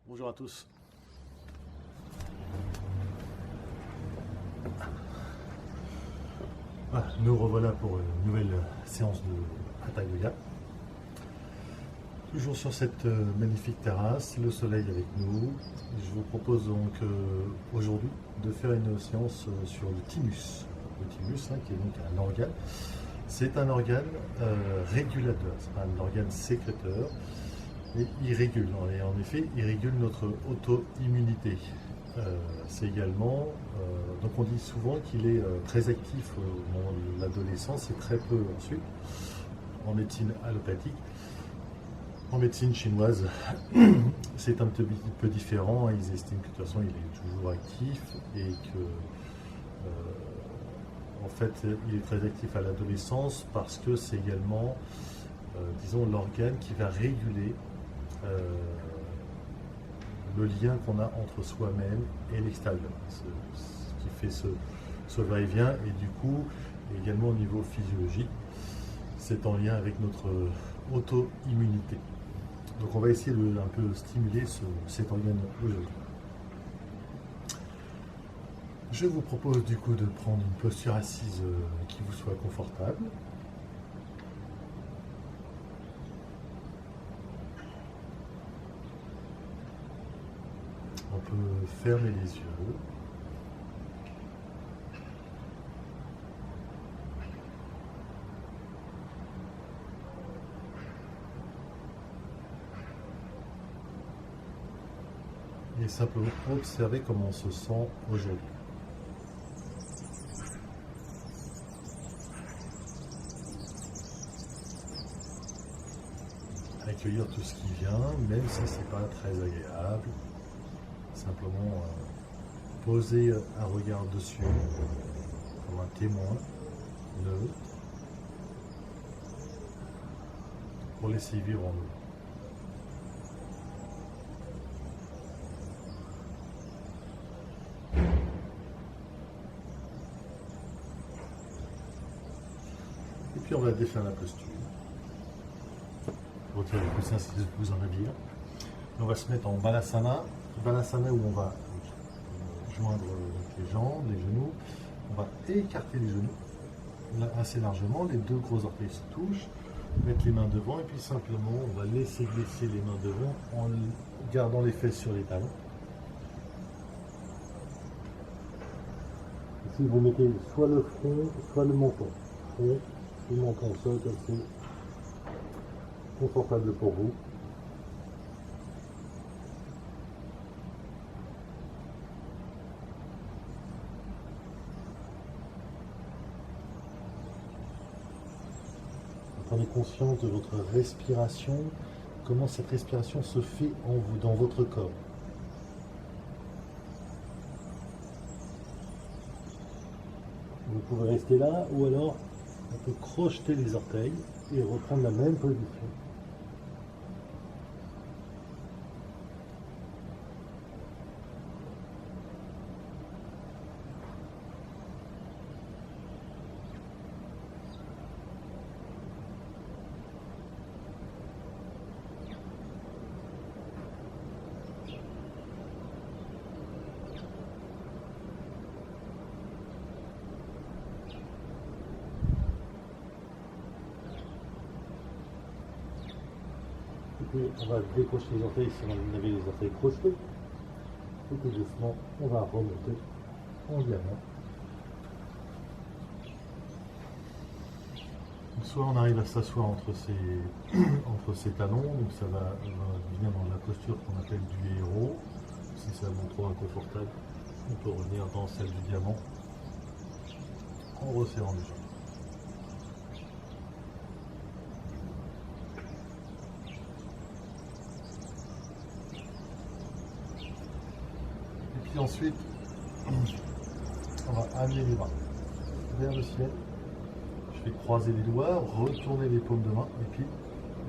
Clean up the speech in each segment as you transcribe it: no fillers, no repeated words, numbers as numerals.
Bonjour à tous. Nous revoilà pour une nouvelle séance de Hatha Yoga. Toujours sur cette magnifique terrasse, le soleil avec nous. Je vous propose donc aujourd'hui de faire une séance sur le thymus. Le thymus, qui est donc un organe. C'est un organe régulateur, c'est pas un organe sécréteur. Et il régule, et en effet, il régule notre auto-immunité. C'est également, donc on dit souvent qu'il est très actif au moment de l'adolescence et très peu ensuite, en médecine allopathique. En médecine chinoise, c'est un petit peu différent, ils estiment que de toute façon il est toujours actif et que, en fait, il est très actif à l'adolescence parce que c'est également, disons, l'organe qui va réguler le lien qu'on a entre soi-même et l'extérieur, ce qui fait ce va-et-vient, et du coup, également au niveau physiologique, c'est en lien avec notre auto-immunité. Donc on va essayer de un peu stimuler cet organe aujourd'hui. Je vous propose du coup de prendre une posture assise qui vous soit confortable. On peut fermer les yeux. Et simplement observer comment on se sent aujourd'hui. Accueillir tout ce qui vient, même si ce n'est pas très agréable. Simplement poser un regard dessus, comme un témoin neutre, pour laisser vivre en nous. Et puis on va défaire la posture. Retirer le coussin si vous en avez. On va se mettre en Balasana. Balasana où on va joindre les jambes, les genoux. On va écarter les genoux là, assez largement. Les deux gros orteils se touchent. Mettre les mains devant et puis simplement on va laisser glisser les mains devant en gardant les fesses sur les talons. Ici vous mettez soit le front, soit le menton. Front et menton au sol, comme c'est confortable pour vous. Prenez conscience de votre respiration, comment cette respiration se fait en vous, dans votre corps. Vous pouvez rester là ou alors on peut crocheter les orteils et reprendre la même position. On va décrocher les orteils si on avait les orteils crochetés. Et tout doucement, on va remonter en diamant. Soit on arrive à s'asseoir entre ses talons, donc ça va venir dans la posture qu'on appelle du héros. Si ça vous trop inconfortable, on peut revenir dans celle du diamant en resserrant les jambes. Et ensuite, on va amener les bras vers le ciel. Je vais croiser les doigts, retourner les paumes de main et puis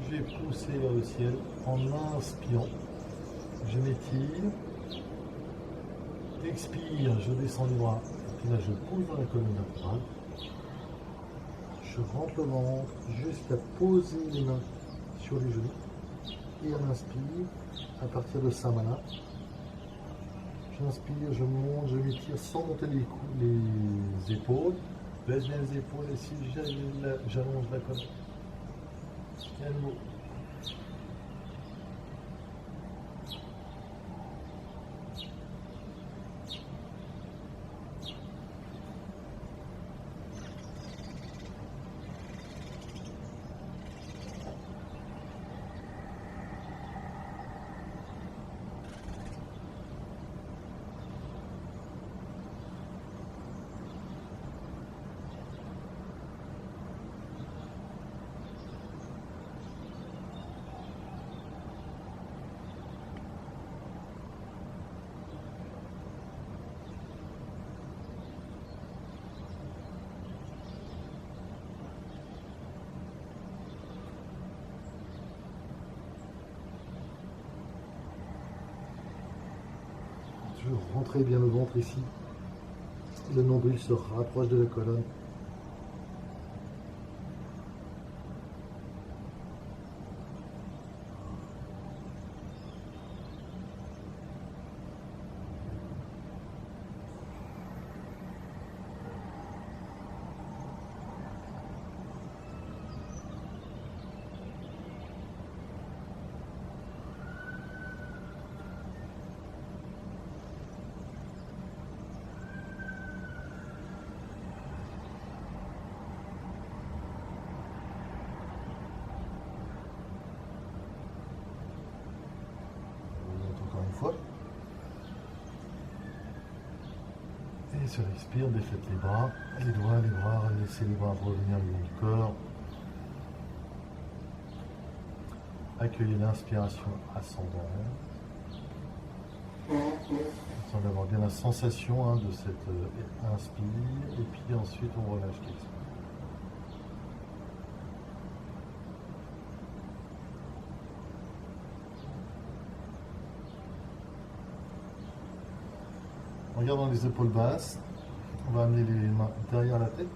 je vais pousser vers le ciel en inspirant. Je m'étire, expire, je descends les bras et puis là je pousse dans la colonne vertébrale. Je rentre le ventre jusqu'à poser les mains sur les genoux et on inspire à partir de Samana. J'inspire, je monte, je m'étire sans monter les épaules. Baisse bien les épaules et si j'allonge la colonne. Et à nouveau. Toujours rentrer bien le ventre ici. Le nombril se rapproche de la colonne. Fois. Et se respire, défaites les bras, les doigts, les bras, laissez les bras revenir le long du corps. Accueillez l'inspiration ascendante. Sans d'avoir bien la sensation de cette inspire et puis ensuite on relâche l'expire. En gardant les épaules basses, on va amener les mains derrière la tête.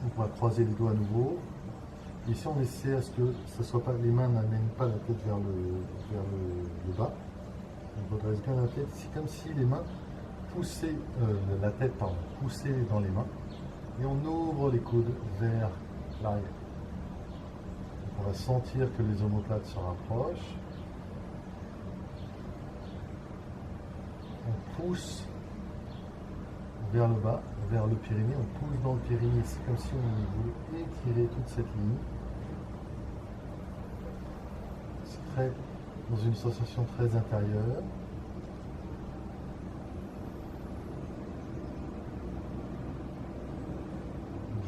On va croiser les doigts à nouveau. Ici, on essaie à ce que les mains n'amènent pas la tête vers le bas. On redresse bien la tête. C'est comme si les mains poussaient, poussaient dans les mains. Et on ouvre les coudes vers l'arrière. On va sentir que les omoplates se rapprochent. On pousse vers le bas, vers le périnée, on pousse dans le périnée, c'est comme si on voulait étirer toute cette ligne. C'est dans une sensation très intérieure.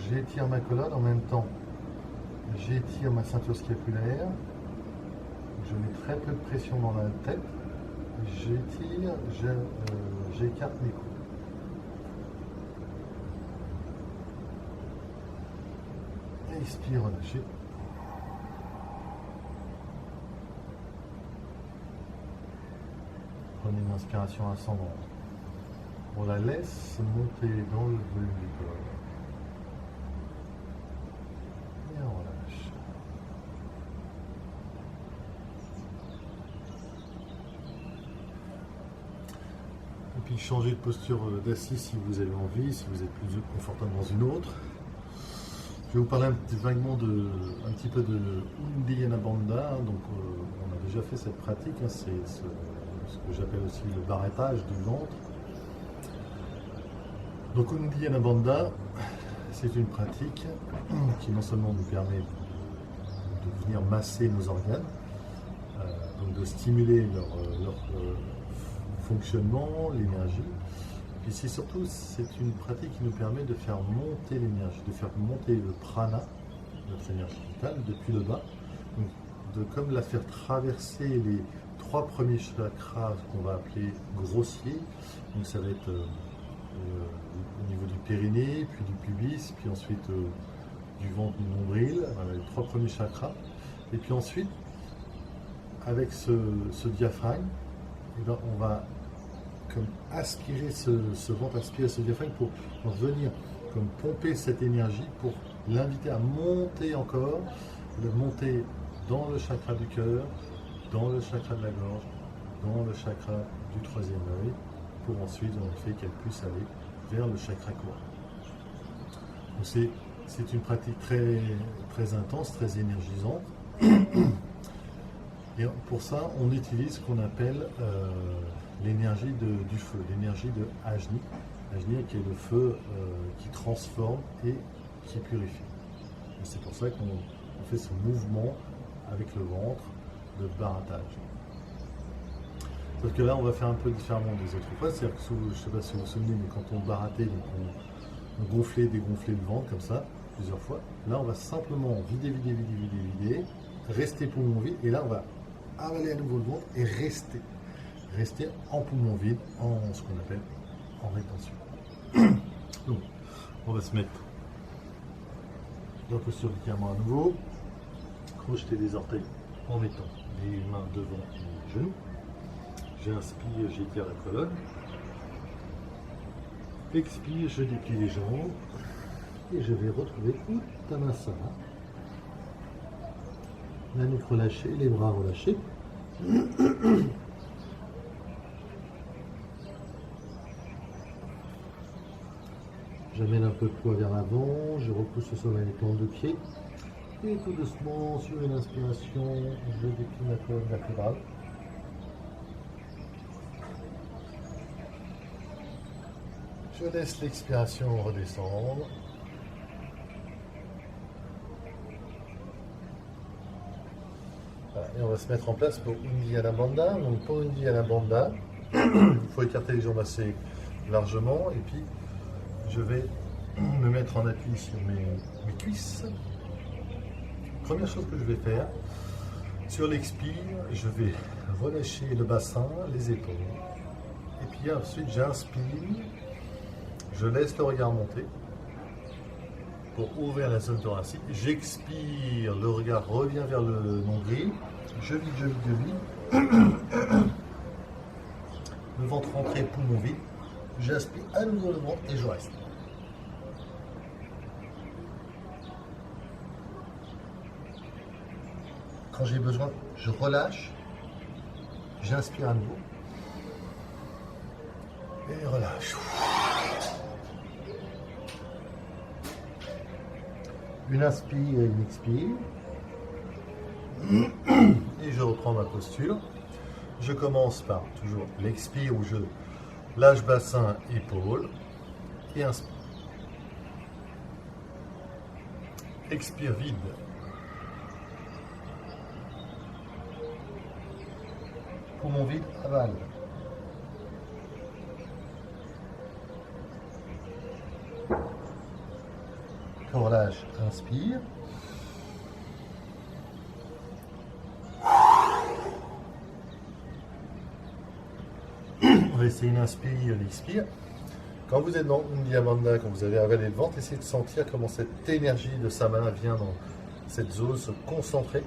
J'étire ma colonne en même temps, j'étire ma ceinture scapulaire, je mets très peu de pression dans la tête, j'étire, j'écarte mes coudes. Expire, relâchez. Prenez une inspiration ascendante. On la laisse monter dans le volume du corps. Et on relâche. Et puis changer de posture d'assis si vous avez envie, si vous êtes plus confortable dans une autre. Je vais vous parler vaguement un petit peu de Uddiyana Bandha. Donc, on a déjà fait cette pratique, c'est ce que j'appelle aussi le barrettage du ventre. Donc, Uddiyana Bandha, c'est une pratique qui non seulement nous permet de venir masser nos organes, donc de stimuler leur fonctionnement, l'énergie. Et c'est une pratique qui nous permet de faire monter l'énergie, de faire monter le prana, notre énergie vitale, depuis le bas. Donc, comme la faire traverser les 3 premiers chakras qu'on va appeler grossiers. Donc ça va être au niveau du périnée, puis du pubis, puis ensuite du ventre, du nombril, voilà, les 3 premiers chakras. Et puis ensuite, avec ce diaphragme, eh bien, on va comme aspirer ce ventre, aspirer ce diaphragme pour venir comme pomper cette énergie pour l'inviter à monter encore, le monter dans le chakra du cœur, dans le chakra de la gorge, dans le chakra du troisième œil pour ensuite, en effet, qu'elle puisse aller vers le chakra couronne. C'est une pratique très, très intense, très énergisante. Et pour ça, on utilise ce qu'on appelle l'énergie du feu, l'énergie de Ajni. Ajni qui est le feu qui transforme et qui purifie. C'est pour ça qu'on fait ce mouvement avec le ventre de barattage. Sauf que là, on va faire un peu différemment des autres fois. C'est-à-dire que, je ne sais pas si vous vous souvenez, mais quand on barattait, donc on gonflait, dégonflait le ventre comme ça, plusieurs fois. Là, on va simplement vider, rester poumon vide, et là, on va avaler à nouveau le ventre et rester en poumon vide, en ce qu'on appelle en rétention. Donc, on va se mettre dans la posture du diamant à nouveau, crocheter les orteils en mettant les mains devant les genoux. J'inspire, j'étire la colonne. Expire, je déplie les jambes et je vais retrouver Uttanasana. La nuque relâchée, les bras relâchés. J'amène un peu de poids vers l'avant, je repousse le sol avec les plantes de pied. Et tout doucement, sur une inspiration, je déplie la colonne vertébrale. Je laisse l'expiration redescendre. Voilà, et on va se mettre en place pour Uddiyana Bandha. Donc pour Uddiyana Bandha, il faut écarter les jambes assez largement et puis je vais me mettre en appui sur mes cuisses. Première chose que je vais faire, sur l'expire, je vais relâcher le bassin, les épaules. Et puis ensuite j'inspire, je laisse le regard monter pour ouvrir la zone thoracique. J'expire, le regard revient vers le nombril. Je vide. Le ventre rentré, poumon vide. J'aspire à nouveau le ventre et je reste. Quand j'ai besoin, je relâche. J'inspire à nouveau. Et relâche. Une inspire et une expire. Et je reprends ma posture. Je commence par toujours l'expire où je lâche bassin, épaule et inspire. Expire vide. Poumon vide, avale. Relâche, inspire. On va essayer une inspire, une expire. Quand vous êtes dans Uddiyana Bandha, quand vous avez avalé le ventre, essayez de sentir comment cette énergie de Samana vient dans cette zone se concentrer.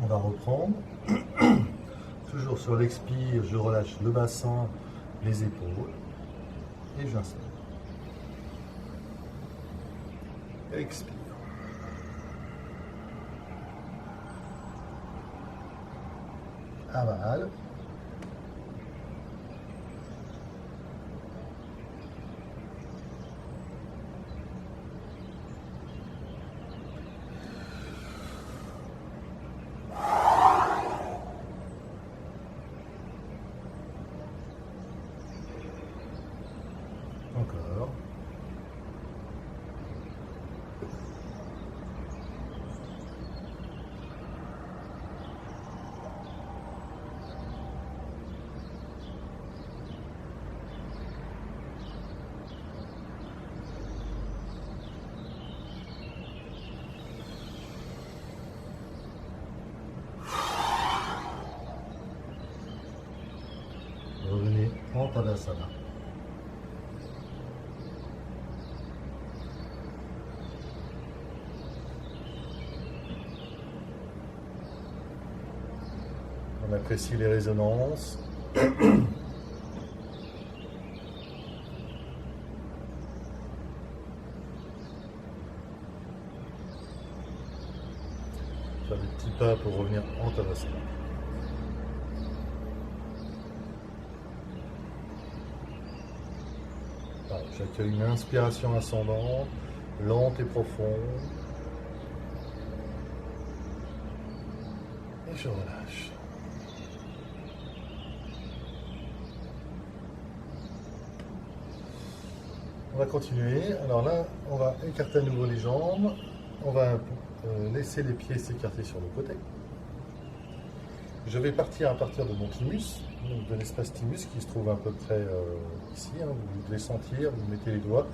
On va reprendre. Toujours sur l'expire, je relâche le bassin, les épaules et j'inspire. Expire. Avale. Encore. Revenez en Tadasana. On apprécie les résonances. Faire des petits pas pour revenir en Tadasana. Voilà, j'accueille une inspiration ascendante, lente et profonde. Et je relâche. On va continuer. Alors là, on va écarter à nouveau les jambes. On va laisser les pieds s'écarter sur le côté. Je vais partir à partir de mon thymus, donc de l'espace thymus qui se trouve à peu près ici. Hein, vous devez sentir, vous mettez les doigts.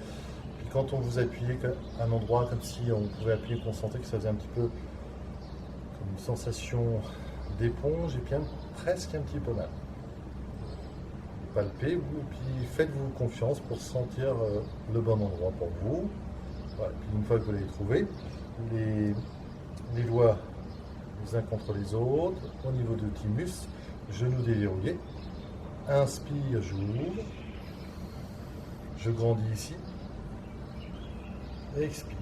Puis quand on vous appuyez à un endroit comme si on pouvait appuyer, qu'on sentait que ça faisait un petit peu comme une sensation d'éponge, et bien presque un petit peu mal. Palpez-vous, puis faites-vous confiance pour sentir le bon endroit pour vous. Voilà. Puis une fois que vous l'avez trouvé, les doigts les uns contre les autres, au niveau du thymus, genoux déverrouillés. Inspire, j'ouvre. Je grandis ici. Expire.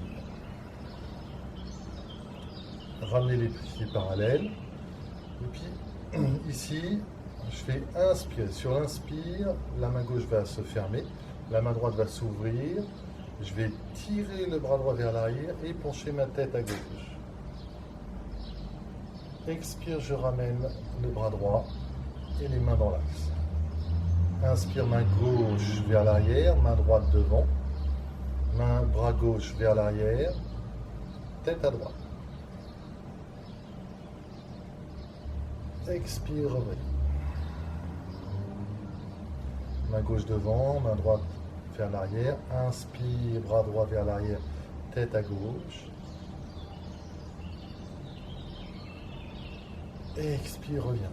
Ramenez les pieds parallèles. Et puis, ici, je fais inspirer. Sur l'inspire, la main gauche va se fermer, la main droite va s'ouvrir. Je vais tirer le bras droit vers l'arrière et pencher ma tête à gauche. Expire, je ramène le bras droit et les mains dans l'axe. Inspire, main gauche vers l'arrière, main droite devant. Bras gauche vers l'arrière, tête à droite. Expire, revenez. Main gauche devant, main droite vers l'arrière. Inspire, bras droit vers l'arrière, tête à gauche. Expire, reviens.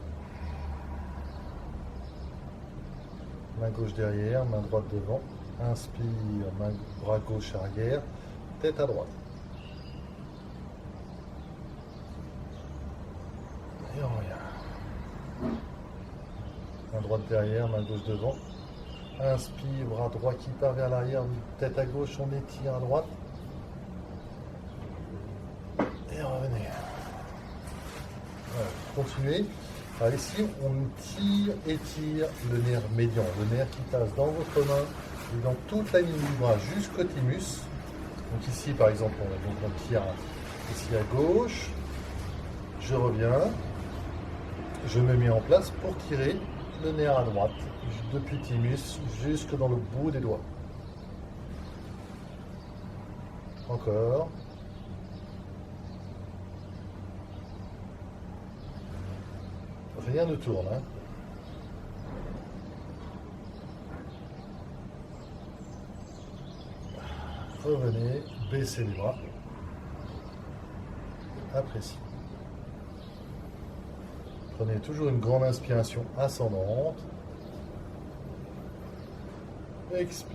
Main gauche derrière, main droite devant. Inspire, bras gauche arrière, tête à droite. Et on revient. Main droite derrière, main gauche devant. Inspire, bras droit qui part vers l'arrière, tête à gauche, on étire à droite. Et revenez. Voilà, continuez. Alors ici, on étire le nerf médian, le nerf qui passe dans votre main et dans toute la ligne du bras jusqu'au thymus. Donc ici, par exemple, on tire ici à gauche. Je reviens. Je me mets en place pour tirer le nerf à droite, depuis thymus jusque dans le bout des doigts. Encore. Rien ne tourne. Hein. Revenez, baissez les bras. Appréciez. Prenez toujours une grande inspiration ascendante. Expire.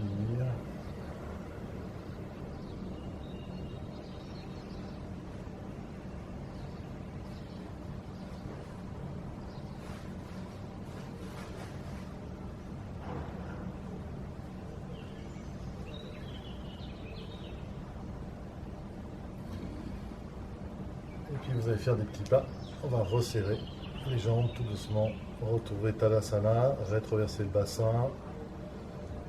Et puis vous allez faire des petits pas. On va resserrer les jambes tout doucement. Retrouver Tadasana, rétroverser le bassin.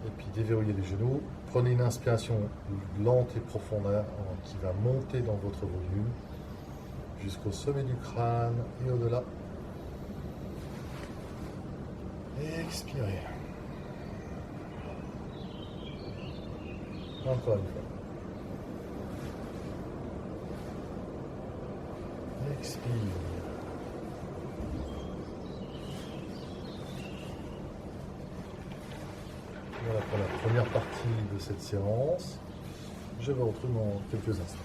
Et puis déverrouiller les genoux. Prenez une inspiration lente et profonde qui va monter dans votre volume jusqu'au sommet du crâne et au-delà. Et expirez. Encore une fois. Expire. Voilà pour la première partie de cette séance. Je vous retrouve dans quelques instants.